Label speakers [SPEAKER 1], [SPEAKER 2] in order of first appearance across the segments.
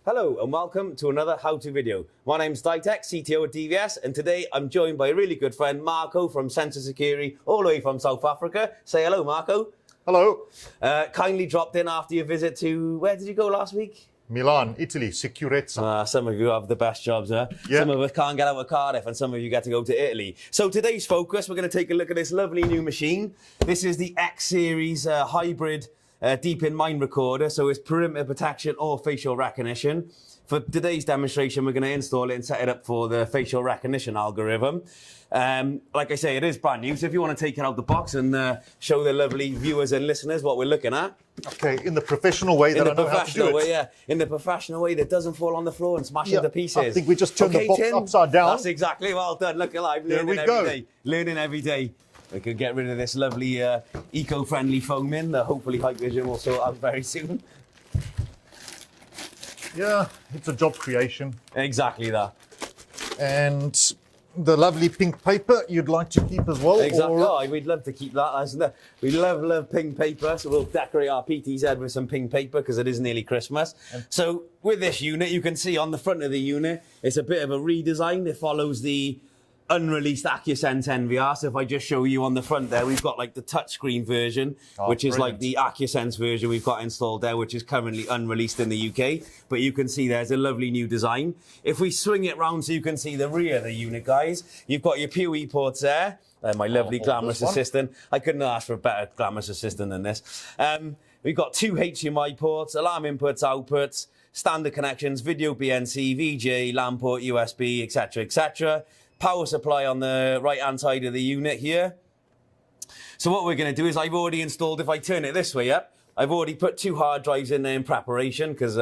[SPEAKER 1] Hello and welcome to another how-to video. My name's Ditech, CTO at DVS, and today I'm joined by a really good friend, Marco from Sensor Security, all the way from South Africa. Say hello, Marco.
[SPEAKER 2] Hello.
[SPEAKER 1] Kindly dropped in after your visit to, where did you go last week?
[SPEAKER 2] Milan, Italy, Sicurezza.
[SPEAKER 1] Some of you have the best jobs, huh?
[SPEAKER 2] Yeah.
[SPEAKER 1] Some of us can't get out of Cardiff and some of you get to go to Italy. So today's focus, we're going to take a look at this lovely new machine. This is the X Series hybrid deep in mine recorder, so it's perimeter protection or facial recognition. For today's demonstration, we're going to install it and set it up for the facial recognition algorithm. Like I say, it is brand new, so if you want to take it out the box and show the lovely viewers and listeners what we're looking at.
[SPEAKER 2] Okay, in the professional way that I know how to do it.
[SPEAKER 1] Yeah, in the professional way that doesn't fall on the floor and smash into pieces.
[SPEAKER 2] I think we just turned the box
[SPEAKER 1] Tim,
[SPEAKER 2] upside down.
[SPEAKER 1] That's exactly well done. Look alive, learning every day. Learning every day. We could get rid of this lovely eco-friendly foaming that hopefully Hikvision will sort out very soon.
[SPEAKER 2] Yeah, it's a job creation.
[SPEAKER 1] Exactly that.
[SPEAKER 2] And the lovely pink paper you'd like to keep as well?
[SPEAKER 1] Exactly. Oh, we'd love to keep that. We love pink paper, so we'll decorate our PTZ with some pink paper because it is nearly Christmas. So with this unit, you can see on the front of the unit, it's a bit of a redesign. It follows the unreleased AccuSense NVR. So if I just show you on the front there, we've got like the touchscreen version, which is like the AccuSense version we've got installed there, which is currently unreleased in the UK. But you can see there's a lovely new design. If we swing it round so you can see the rear of the unit, guys, you've got your PoE ports there. My lovely glamorous assistant. I couldn't ask for a better glamorous assistant than this. We've got two HDMI ports, alarm inputs, outputs, standard connections, video BNC, VGA, LAN port, USB, etc., etc. Power supply on the right-hand side of the unit here. So what we're going to do is I've already installed, if I turn it this way up, I've already put two hard drives in there in preparation because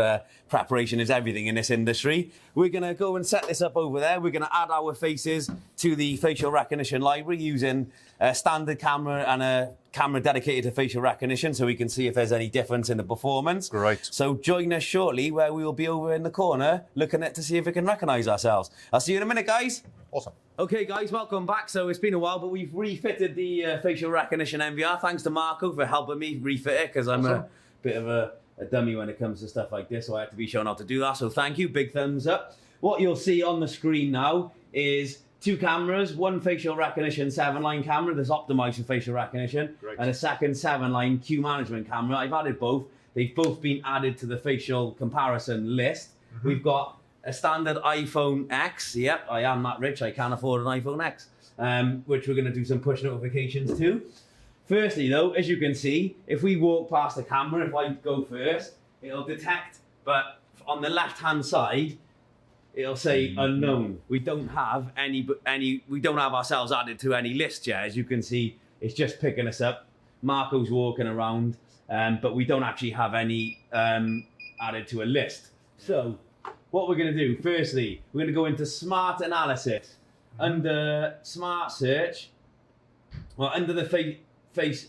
[SPEAKER 1] preparation is everything in this industry. We're going to go and set this up over there. We're going to add our faces to the facial recognition library using a standard camera and a camera dedicated to facial recognition so we can see if there's any difference in the performance.
[SPEAKER 2] Great.
[SPEAKER 1] So join us shortly where we will be over in the corner looking at to see if we can recognize ourselves. I'll see you in a minute, guys.
[SPEAKER 2] Awesome.
[SPEAKER 1] Okay, guys, welcome back. So it's been a while, but we've refitted the facial recognition NVR. Thanks to Marco for helping me refit it because I'm a bit of a dummy when it comes to stuff like this, so I have to be shown how to do that. So thank you, big thumbs up. What you'll see on the screen now is two cameras, one facial recognition 7-line camera that's optimized for facial recognition, and a second 7-line queue management camera. I've added both. They've both been added to the facial comparison list. We've got a standard iPhone X. Yep, I am that rich. I can't afford an iPhone X, which we're going to do some push notifications to. Firstly, though, as you can see, if we walk past the camera, if I go first, it'll detect, but on the left-hand side, it'll say unknown. We don't have we don't have ourselves added to any list yet. As you can see, it's just picking us up. Marco's walking around, but we don't actually have any added to a list. So what we're going to do, firstly, we're going to go into Smart Analysis. Under Smart Search, well, under the face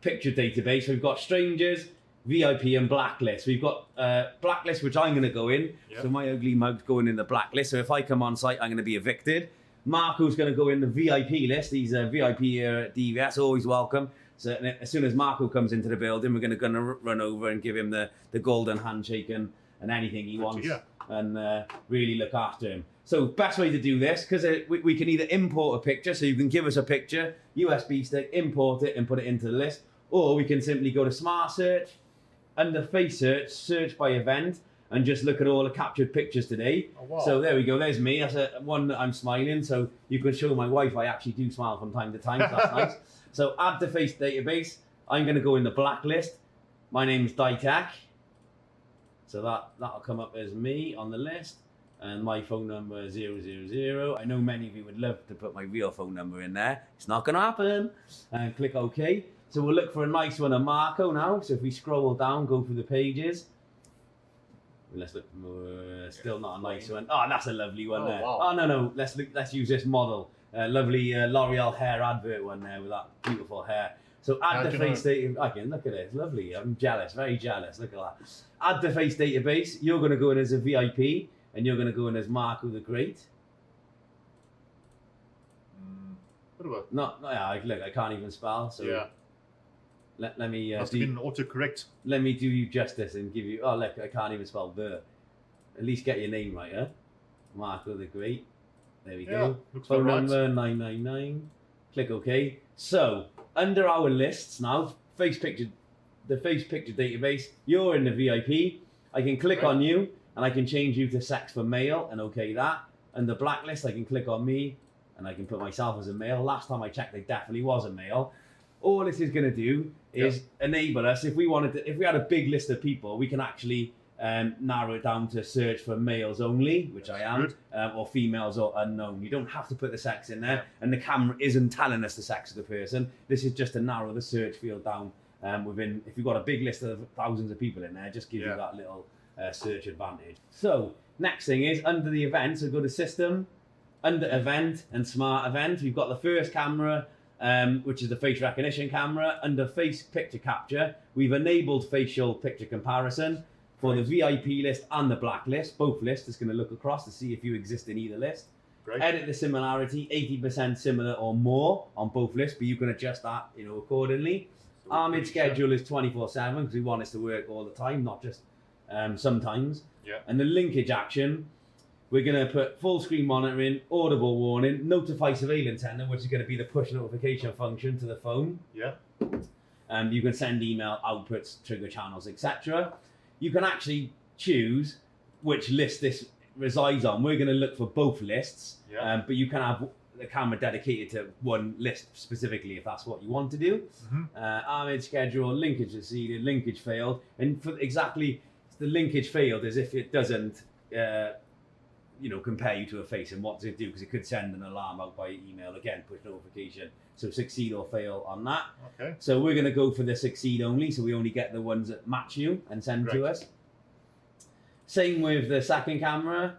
[SPEAKER 1] picture database, we've got Strangers, VIP and Blacklist. We've got Blacklist, which I'm going to go in. Yep. So my ugly mug's going in the Blacklist. So if I come on site, I'm going to be evicted. Marco's going to go in the VIP list. He's a VIP here at DVS, always welcome. So as soon as Marco comes into the building, we're going to run over and give him the golden handshake and anything he wants. And really look after him. So best way to do this, because we can either import a picture, so you can give us a picture, USB stick, import it and put it into the list, or we can simply go to Smart Search, under Face Search, search by event, and just look at all the captured pictures today. Oh, wow. So there we go, there's me, that's one that I'm smiling, so you can show my wife I actually do smile from time to time, so that's nice. So add to face database, I'm going to go in the Blacklist. My name's Ditech. So that'll come up as me on the list, and my phone number is 000. I know many of you would love to put my real phone number in there. It's not going to happen. And click OK. So we'll look for a nice one of Marco now. So if we scroll down, go through the pages. Let's look more. Still not a nice one. Oh, that's a lovely one there. Wow. Oh no, let's use this model. Lovely L'Oreal hair advert one there with that beautiful hair. So add the face database. I can look at it. It's lovely. I'm jealous, very jealous. Look at that. Add the face database. You're going to go in as a VIP, and you're going to go in as Marco the Great.
[SPEAKER 2] What about?
[SPEAKER 1] Look, I can't even spell. So
[SPEAKER 2] yeah.
[SPEAKER 1] Let me.
[SPEAKER 2] Must have been autocorrect.
[SPEAKER 1] Let me do you justice and give you. Oh look, I can't even spell the. at least get your name right, huh? Marco the Great. There we
[SPEAKER 2] Yeah,
[SPEAKER 1] go.
[SPEAKER 2] looks
[SPEAKER 1] Phone
[SPEAKER 2] about right.
[SPEAKER 1] number 999. Click OK. So under our lists now, the face picture database. You're in the VIP. I can click on you and I can change you to sex for male and OK that. Under blacklist, I can click on me and I can put myself as a male. Last time I checked, they definitely was a male. All this is going to do is enable us, if we had a big list of people, we can actually narrow it down to search for males only, which I am, or females or unknown. You don't have to put the sex in there, and the camera isn't telling us the sex of the person. This is just to narrow the search field down within. If you've got a big list of thousands of people in there, it just gives you that little search advantage. So next thing is under the events, so go to System, under Event and Smart Event. We've got the first camera, which is the face recognition camera. Under face picture capture, we've enabled facial picture comparison for the VIP list and the blacklist. Both lists is going to look across to see if you exist in either list. Edit the similarity, 80% similar or more on both lists, but you can adjust that, accordingly. So Armid schedule is 24/7 because we want this to work all the time, not just sometimes. And the linkage action, we're going to put full screen monitoring, audible warning, notify surveillance center, which is going to be the push notification function to the phone. You can send email outputs, trigger channels, etc. You can actually choose which list this resides on. We're going to look for both lists, but you can have the camera dedicated to one list specifically if that's what you want to do. Armid schedule, linkage succeeded, linkage failed, and for the linkage failed is if it doesn't compare you to a face. And what does it do? Because it could send an alarm out by email, again, push notification. So succeed or fail on that. So we're going to go for the succeed only, so we only get the ones that match you and send to us. Same with the second camera.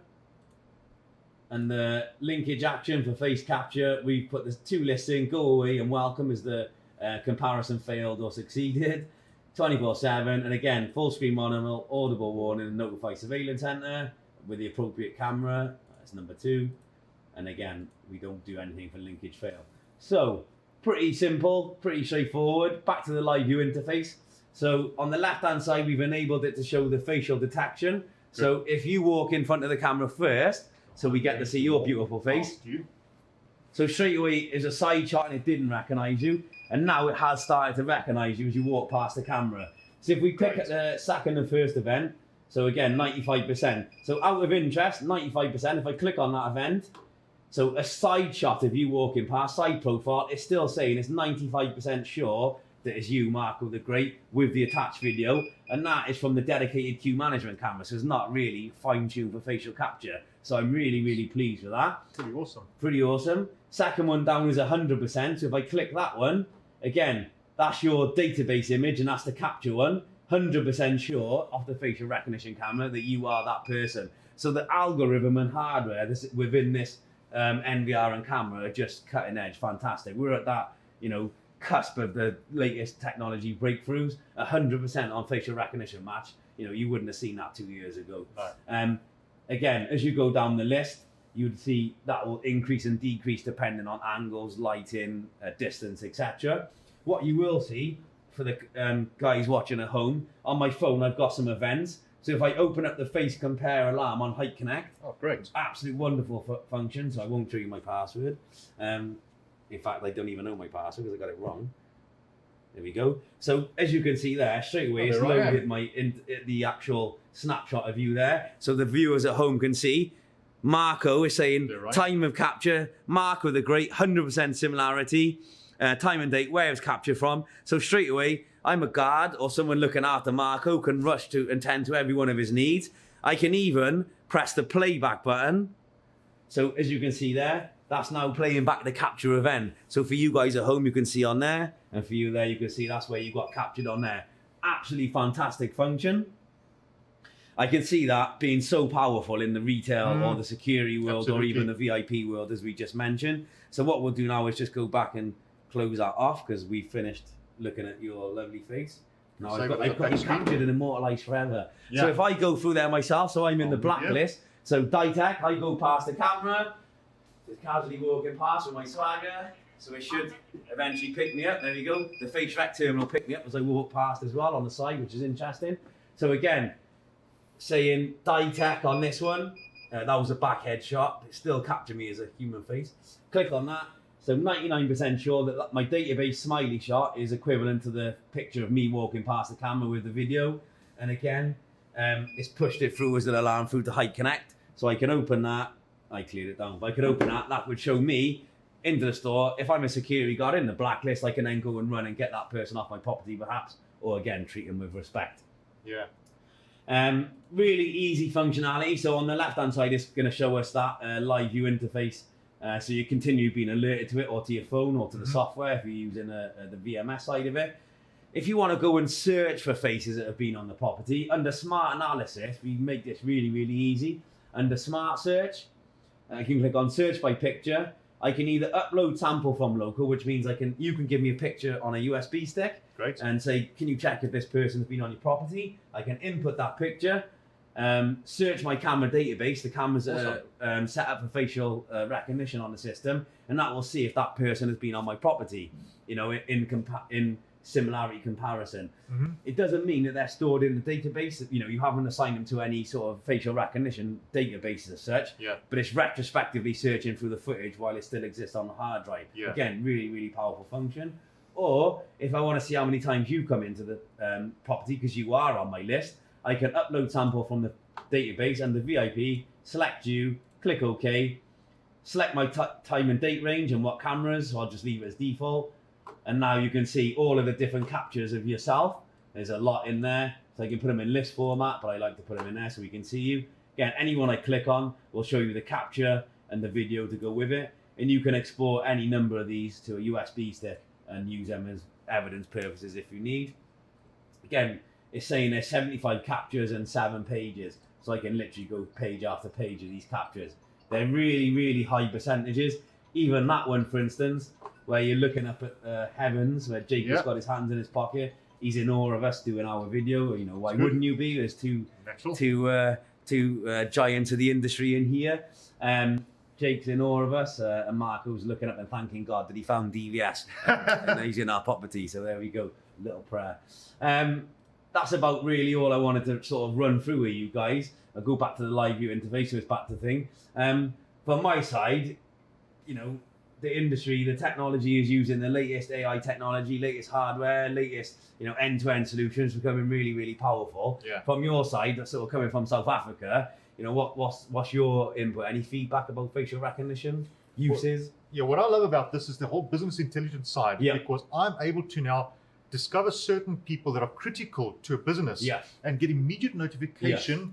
[SPEAKER 1] And the linkage action for face capture, we put the two lists in, go away and welcome as the comparison failed or succeeded. 24/7, and again, full screen monitor, audible warning, and notify surveillance center with the appropriate camera. That's number 2. And again, we don't do anything for linkage fail. So pretty simple, pretty straightforward. Back to the live view interface. So on the left hand side, we've enabled it to show the facial detection. So if you walk in front of the camera first, so we get to see your beautiful face. So straight away is a side shot and it didn't recognize you. And now it has started to recognize you as you walk past the camera. So if we pick at the second and first event, so again, 95%. So out of interest, 95%, if I click on that event, so a side shot of you walking past, side profile, it's still saying it's 95% sure that it's you, Marco the Great, with the attached video. And that is from the dedicated queue management camera. So it's not really fine-tuned for facial capture. So I'm really, really pleased with that.
[SPEAKER 2] Pretty awesome.
[SPEAKER 1] Pretty awesome. Second one down is 100%. So if I click that one, again, that's your database image and that's the capture one. 100% sure off the facial recognition camera that you are that person. So the algorithm and hardware within this NVR and camera are just cutting edge, fantastic. We're at that, cusp of the latest technology breakthroughs. 100% on facial recognition match. You wouldn't have seen that 2 years ago. Again, as you go down the list, you'd see that will increase and decrease depending on angles, lighting, distance, etc. What you will see for the guys watching at home, on my phone I've got some events. So if I open up the face compare alarm on Height Connect, absolute wonderful function. So I won't show you my password. In fact, I don't even know my password because I got it wrong. There we go. So as you can see there, straight away it's loaded the actual snapshot of you there. So the viewers at home can see. Marco is saying time of capture, Marco the Great, 100% similarity, time and date, where it was captured from. So straight away, I'm a guard or someone looking after Marco can rush to and tend to every one of his needs. I can even press the playback button. So as you can see there, that's now playing back the capture event. So for you guys at home, you can see on there, and for you there, you can see that's where you got captured on there. Absolutely fantastic function. I can see that being so powerful in the retail or the security world or even the VIP world, as we just mentioned. So what we'll do now is just go back and close that off because we finished looking at your lovely face. Now I've got you captured and immortalized forever. So if I go through there myself, so I'm in the blacklist. So Ditech, I go past the camera, just casually walking past with my swagger. So it should eventually pick me up. There we go. The face rec terminal picked me up as I walk past as well on the side, which is interesting. So again, saying Ditech on this one. That was a back head shot. It still captured me as a human face. Click on that. So 99% sure that my database smiley shot is equivalent to the picture of me walking past the camera with the video. And again, it's pushed it through as an alarm through to Hike Connect. So I can open that. I cleared it down. But I could open that. That would show me into the store. If I'm a security guard in the blacklist, I can then go and run and get that person off my property perhaps. Or again, treat them with respect.
[SPEAKER 2] Yeah.
[SPEAKER 1] Really easy functionality. So on the left hand side, it's going to show us that live view interface. So you continue being alerted to it, or to your phone, or to the software if you're using the VMS side of it. If you want to go and search for faces that have been on the property, under Smart Analysis, we make this really, really easy. Under Smart Search, I can click on Search by Picture. I can either upload sample from local, which means you can give me a picture on a USB stick.
[SPEAKER 2] Great.
[SPEAKER 1] And say, can you check if this person's been on your property? I can input that picture, search my camera database. The cameras are set up for facial recognition on the system, and that will see if that person has been on my property, you know, in similarity comparison. It doesn't mean that they're stored in the database. You know, you haven't assigned them to any sort of facial recognition database as such.
[SPEAKER 2] Yeah.
[SPEAKER 1] But it's retrospectively searching through the footage while it still exists on the hard drive. Yeah. Again, really, really powerful function. Or if I want to see how many times you come into the property, because you are on my list, I can upload sample from the database and the VIP, select you, click OK, select my time and date range and what cameras, so I'll just leave it as default. And now you can see all of the different captures of yourself. There's a lot in there, so I can put them in list format, but I like to put them in there so we can see you. Again, anyone I click on will show you the capture and the video to go with it. And you can export any number of these to a USB stick and use them as evidence purposes if you need. Again, it's saying there's 75 captures and 7 pages. So I can literally go page after page of these captures. They're really, really high percentages. Even that one, for instance, where you're looking up at heavens, where Jacob's got his hands in his pocket. He's in awe of us doing our video. You know, why wouldn't you be? There's two giants of the industry in here. Jake's in awe of us, and Marco's looking up and thanking God that he found DVS. And he's in our property, so there we go. Little prayer. That's about really all I wanted to sort of run through with you guys. I'll go back to the live view interface, so it's back to the thing. From my side, you know, the industry, the technology is using the latest AI technology, latest hardware, latest, you know, end-to-end solutions, becoming really, really powerful. Yeah. From your side, that's sort of coming from South Africa, you know, what's your input? Any feedback about facial recognition uses?
[SPEAKER 2] What I love about this is the whole business intelligence side, because I'm able to now discover certain people that are critical to a business and get immediate notification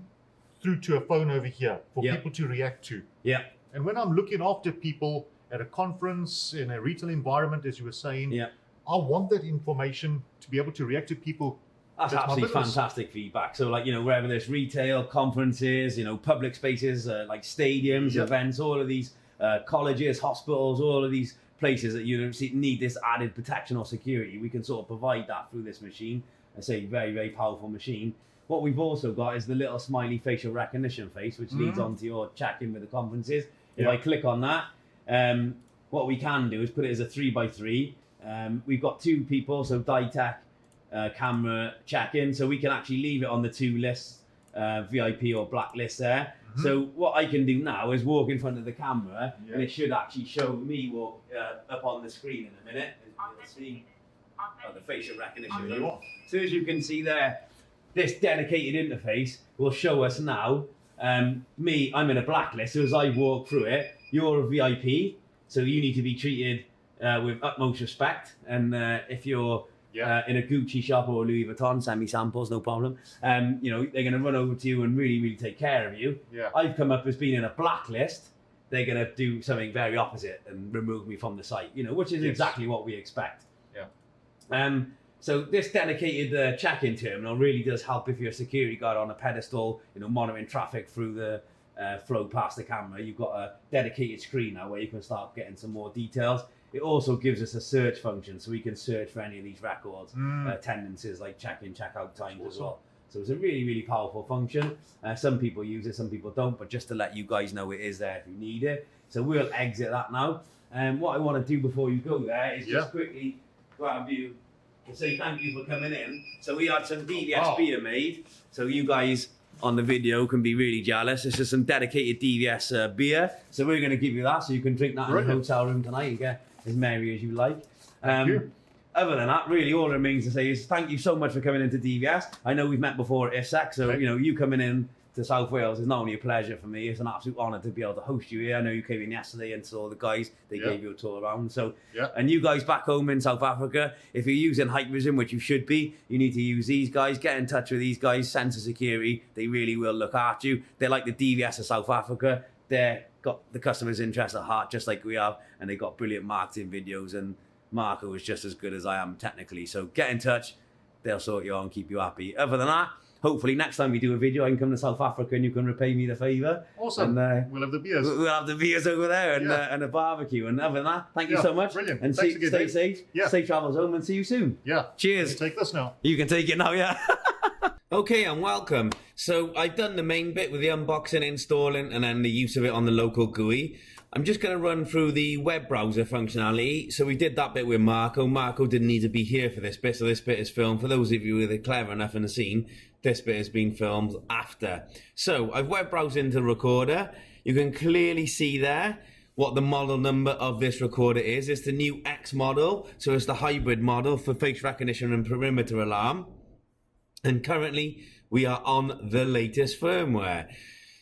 [SPEAKER 2] through to a phone over here for people to react to. Yeah. And when I'm looking after people at a conference, in a retail environment, as you were saying, I want that information to be able to react to people.
[SPEAKER 1] That's absolutely fantastic feedback. So, like, you know, wherever there's retail, conferences, you know, public spaces, like stadiums, events, all of these colleges, hospitals, all of these places that you need this added protection or security, we can sort of provide that through this machine. I say very, very powerful machine. What we've also got is the little smiley facial recognition face, which leads on to your check-in with the conferences. If I click on that, what we can do is put it as a 3x3. We've got 2 people, so Ditech, camera check-in, so we can actually leave it on the 2 lists, VIP or blacklist there. So what I can do now is walk in front of the camera, and it should actually show me walk up on the screen in a minute. You'll see the facial recognition. So as you can see there, this dedicated interface will show us now, I'm in a blacklist, so as I walk through it, you're a VIP, so you need to be treated with utmost respect, and if you're in a Gucci shop or Louis Vuitton, send me samples, no problem. You know, they're going to run over to you and really, really take care of you. I've come up as being in a blacklist. They're going to do something very opposite and remove me from the site, you know, which is exactly what we expect. So this dedicated check-in terminal really does help if you're a security guard on a pedestal, you know, monitoring traffic through the flow past the camera. You've got a dedicated screen now where you can start getting some more details. It also gives us a search function, so we can search for any of these records, attendances like check-in, check-out times as well. So it's a really, really powerful function. Some people use it, some people don't, but just to let you guys know it is there if you need it. So we'll exit that now. What I want to do before you go there is just quickly grab you to say thank you for coming in. So we had some DDS beer made, so you guys on the video can be really jealous. This is some dedicated DVS beer. So we're going to give you that so you can drink that in the hotel room tonight and get as merry as you like.
[SPEAKER 2] Thank you.
[SPEAKER 1] Other than that, really all that remains to say is thank you so much for coming into DVS. I know we've met before at ISAC, so you coming in to South Wales is not only a pleasure for me, it's an absolute honour to be able to host you here. I know you came in yesterday and saw the guys, they gave you a tour around. So, and you guys back home in South Africa, if you're using Hikvision, which you should be, you need to use these guys, get in touch with these guys, Sensor Security, they really will look after you. They're like the DVS of South Africa, they've got the customer's interest at heart, just like we have, and they've got brilliant marketing videos, and Marco is just as good as I am technically. So get in touch, they'll sort you out and keep you happy. Other than that, hopefully next time we do a video, I can come to South Africa and you can repay me the favour.
[SPEAKER 2] Awesome. And, we'll have the beers.
[SPEAKER 1] We'll have the beers over there and a barbecue. And other than that, thank you so much.
[SPEAKER 2] Brilliant.
[SPEAKER 1] And stay safe. Safe travels home and see you soon.
[SPEAKER 2] Yeah.
[SPEAKER 1] Cheers.
[SPEAKER 2] You can take this now.
[SPEAKER 1] You can take it now, yeah. Okay, and welcome. So I've done the main bit with the unboxing, installing, and then the use of it on the local GUI. I'm just going to run through the web browser functionality. So we did that bit with Marco. Marco didn't need to be here for this bit, so this bit is filmed. For those of you that are clever enough in the scene, this bit has been filmed after. So I've web browsed into the recorder. You can clearly see there what the model number of this recorder is. It's the new X model, so it's the hybrid model for face recognition and perimeter alarm. And currently we are on the latest firmware.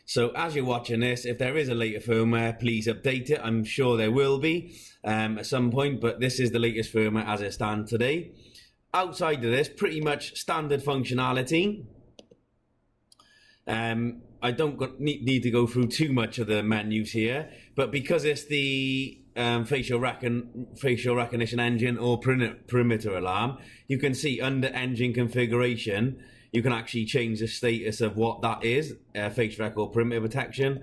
[SPEAKER 1] So as you're watching this, if there is a later firmware, please update it. I'm sure there will be at some point, but this is the latest firmware as it stands today. Outside of this, pretty much standard functionality. I don't need to go through too much of the menus here, but because it's the facial recognition engine or perimeter alarm, you can see under engine configuration, you can actually change the status of what that is, face rec or perimeter protection,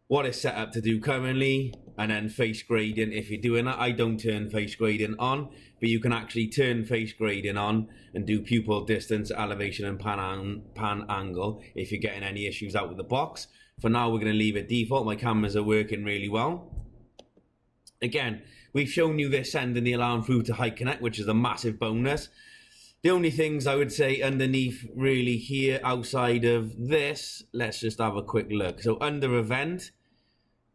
[SPEAKER 1] what it's set up to do currently, and then face grading if you're doing that. I don't turn face grading on, but you can actually turn face grading on and do pupil distance, elevation and pan angle if you're getting any issues out with the box. For now, we're going to leave it default. My cameras are working really well. Again, we've shown you this sending the alarm through to HiConnect, which is a massive bonus. The only things I would say underneath really here outside of this, let's just have a quick look. So under event,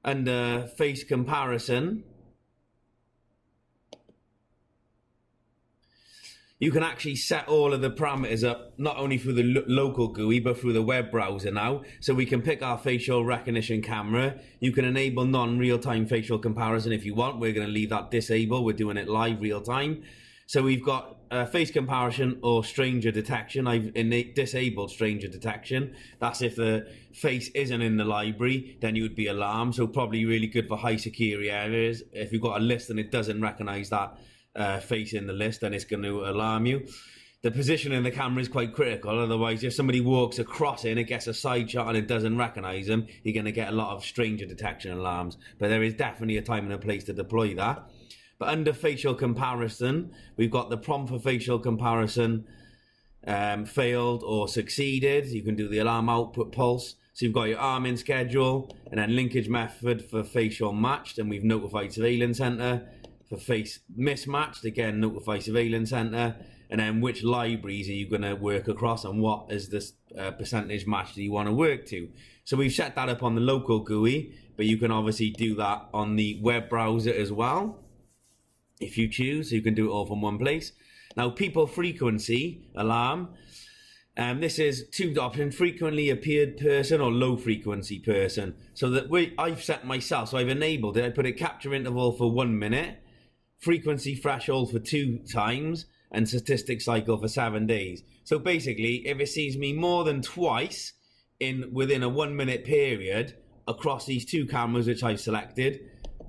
[SPEAKER 1] under face comparison, you can actually set all of the parameters up, not only through the local GUI, but through the web browser now. So we can pick our facial recognition camera. You can enable non-real-time facial comparison if you want. We're going to leave that disabled. We're doing it live real-time. So we've got face comparison or stranger detection. I've disabled stranger detection. That's if the face isn't in the library, then you would be alarmed. So probably really good for high security areas. If you've got a list and it doesn't recognize that face in the list, then it's going to alarm you. The position in the camera is quite critical. Otherwise, if somebody walks across it and it gets a side shot and it doesn't recognize them, you're going to get a lot of stranger detection alarms. But there is definitely a time and a place to deploy that. But under facial comparison, we've got the prompt for facial comparison failed or succeeded. You can do the alarm output pulse. So you've got your arming schedule and then linkage method for facial matched, and we've notified surveillance center. For face mismatched, again, notify surveillance center. And then which libraries are you going to work across and what is this percentage match that you want to work to. So we've set that up on the local GUI, but you can obviously do that on the web browser as well, if you choose. So you can do it all from one place. Now, people frequency alarm. This is two options: frequently appeared person or low frequency person. So that I've set myself, so I've enabled it. I put a capture interval for 1 minute, frequency threshold for 2 times, and statistic cycle for 7 days. So basically, if it sees me more than twice within a 1 minute period across these 2 cameras which I've selected,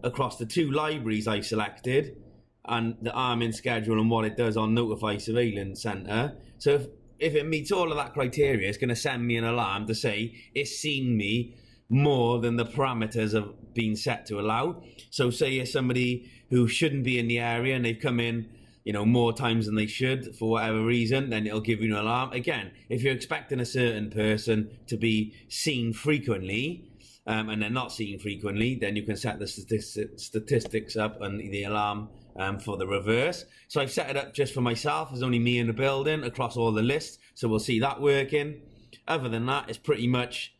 [SPEAKER 1] across the 2 libraries I've selected, and the arming schedule and what it does on notify surveillance center. So if it meets all of that criteria, it's going to send me an alarm to say it's seen me more than the parameters have been set to allow. So say it's somebody who shouldn't be in the area and they've come in, more times than they should for whatever reason, then it'll give you an alarm. Again, if you're expecting a certain person to be seen frequently, and they're not seen frequently, then you can set the statistics up and the alarm for the reverse. So I've set it up just for myself. There's only me in the building across all the lists, so we'll see that working. Other than that, it's pretty much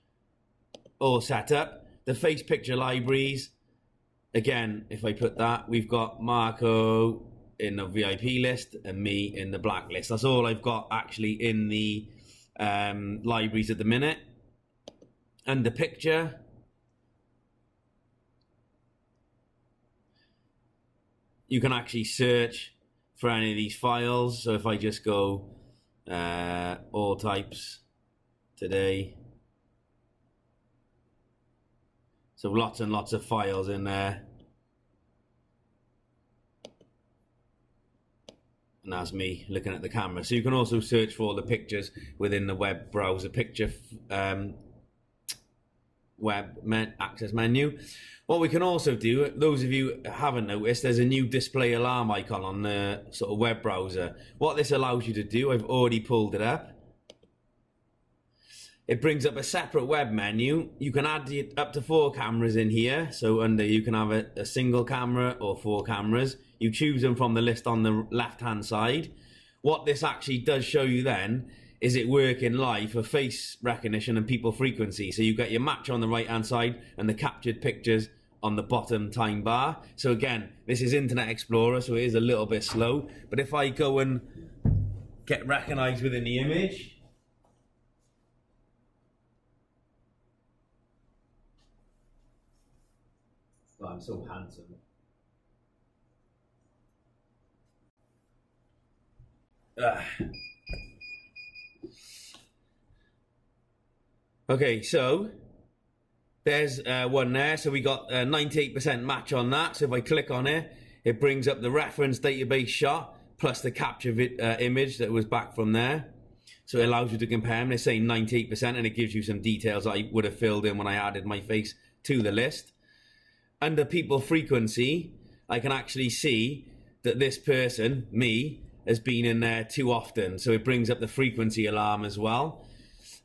[SPEAKER 1] all set up. The face picture libraries, again, if I put that, we've got Marco in the VIP list and me in the blacklist. That's all I've got actually in the libraries at the minute. Under picture, you can actually search for any of these files. So if I just go all types today, so lots and lots of files in there. And that's me looking at the camera. So you can also search for all the pictures within the web browser picture access menu. What we can also do, those of you who haven't noticed, there's a new display alarm icon on the sort of web browser. What this allows you to do, I've already pulled it up. It brings up a separate web menu. You can add up to 4 cameras in here. So under you can have a single camera or 4 cameras. You choose them from the list on the left-hand side. What this actually does show you then is it working live for face recognition and people frequency. So you get your match on the right-hand side and the captured pictures on the bottom time bar. So again, this is Internet Explorer, so it is a little bit slow. But if I go and get recognized within the image, oh, I'm so handsome. Okay, so there's one there. So we got 98% match on that. So if I click on it, it brings up the reference database shot plus the capture image that was back from there. So it allows you to compare them. They're saying 98%, and it gives you some details I would have filled in when I added my face to the list. Under people frequency, I can actually see that this person, me, has been in there too often. So it brings up the frequency alarm as well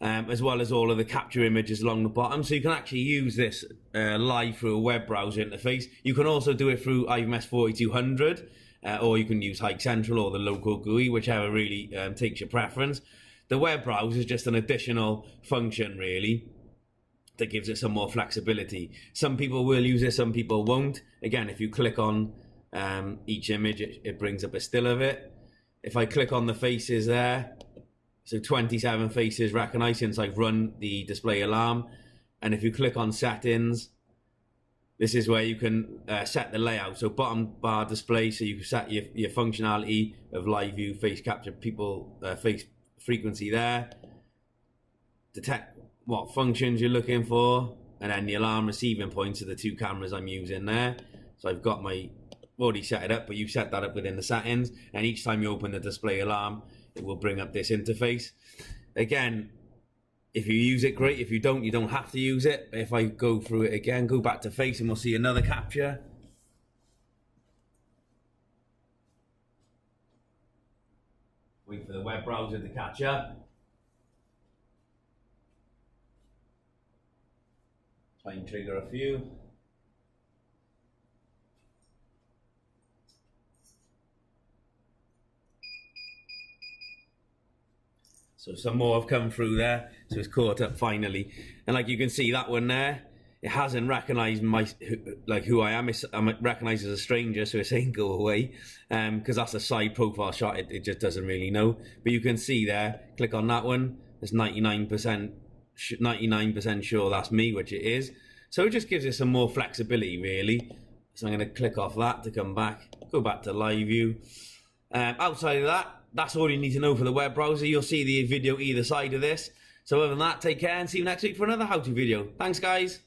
[SPEAKER 1] as all of the capture images along the bottom. So you can actually use this live through a web browser interface. You can also do it through iMS 4200, or you can use Hike Central or the local GUI, whichever really takes your preference. The web browser is just an additional function, really, that gives it some more flexibility. Some people will use it, some people won't. Again, if you click on each image, it brings up a still of it. If I click on the faces there, so 27 faces recognized since I've run the display alarm. And if you click on settings, this is where you can set the layout. So bottom bar display, so you can set your functionality of live view, face capture, people, face frequency there. Detect what functions you're looking for, and then the alarm receiving points are the 2 cameras I'm using there. So I've got already set it up, but you set that up within the settings, and each time you open the display alarm, it will bring up this interface. Again, if you use it, great. If you don't, you don't have to use it. If I go through it again, go back to face, and we'll see another capture. Wait for the web browser to catch up. Try and trigger a few. So some more have come through there, so it's caught up finally. And like you can see, that one there, it hasn't recognized who I am. I'm recognized as a stranger, so it's saying go away, because that's a side profile shot. It just doesn't really know. But you can see there, click on that one, it's 99% sure that's me, which it is. So it just gives us some more flexibility, really. So I'm going to click off that to come back, go back to live view. Outside of that, that's all you need to know for the web browser. You'll see the video either side of this. So other than that, take care and see you next week for another how-to video. Thanks, guys.